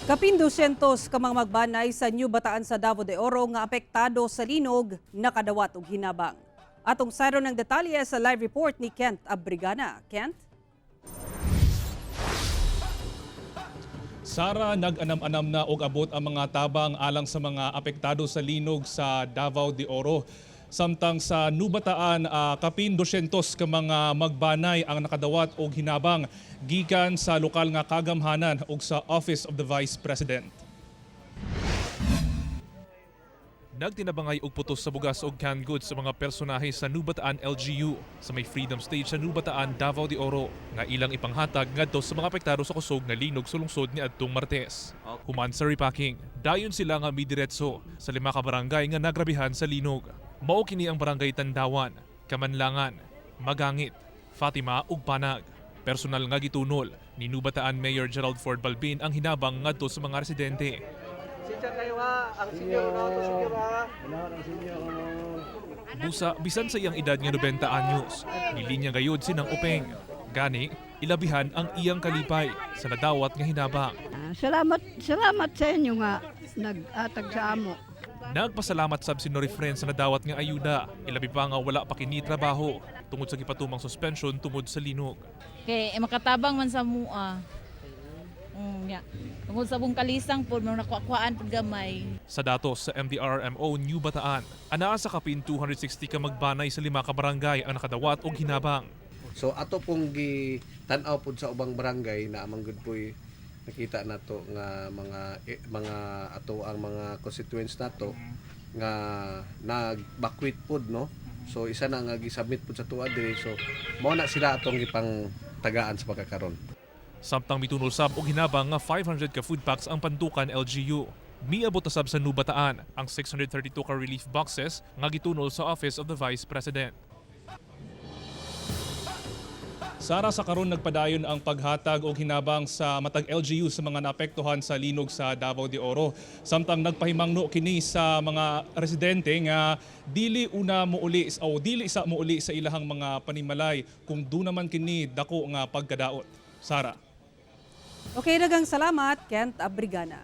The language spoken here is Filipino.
Kapin 200 ka mga magbanay sa New Bataan sa Davao de Oro nga apektado sa linog nakadawat og hinabang. Atong sayro ng detalye sa live report ni Kent Abrigana. Kent? Sara, nag-anam-anam na og abot ang mga tabang alang sa mga apektado sa linog sa Davao de Oro. Samtang sa Nubataan, kapin 200 ka mga magbanay ang nakadawat og hinabang gikan sa lokal nga kagamhanan ug sa Office of the Vice President. Nagtinabangay og putos sa bugas og canned goods sa mga personahe sa Nubataan LGU sa may Freedom Stage sa Nubataan, Davao de Oro nga ilang ipanghatag ngadto sa mga apektado sa kusog nga linog sa lungsod niadtong Martes. Human sa repacking, dayon sila nga midiretso sa 5 ka barangay nga nagrabihan sa linog. Mao kini ang barangay Tandawan, Kamanlangan, Magangit, Fatima ug Panag. Personal nga gitunol ni Nubataan Mayor Gerald Ford Balbin ang hinabang ngadto sa mga residente. Sinsa kayo ha, ang senyor na ito senyor ha. Busa, bisan sa iyang edad nga 90 anyos, nilinya gayud sinang upeng. Gani, ilabihan ang iyang kalipay sa nadawat nga hinabang. Salamat sa inyo nga nag-atag sa amo. Nagpasalamat sab si Norifren sa nadawat nga ayuda. Ilabi pa nga wala pa kini trabaho tungod sa gipatumang suspension tungod sa linog. Kay makatabang man sa mua. Tungod sa bung kalisang po, nakuhaan pag gamay. Sa datos sa MDRRMO New Bataan, anaa sa kapin 260 ka magbanay sa 5 ka barangay ang nakadawat og hinabang. So ato pong gi-tan-aw pud sa ubang barangay na amang good boy nakita nato nga mga ato ang mga constituents nato nga nagbakwit pud no. So isa na nga gi-submit pud sa tuwa diri, so mao na sila atong gipang tagaan sa pagkakaron. Samtang mitunol sab og hinabang nga 500 ka food packs ang pantukan LGU. Miabot na sab sa Nubataan ang 632 ka relief boxes nga gitunol sa Office of the Vice President. Sara, sa karon nagpadayon ang paghatag og hinabang sa matag LGU sa mga naapektuhan sa linog sa Davao de Oro. Samtang nagpahimangno kini sa mga residente nga dili sa muuli sa ilahang mga panimalay kung do naman kini dako nga pagkadaot. Sara. Okay, daghang salamat, Kent Abrigana.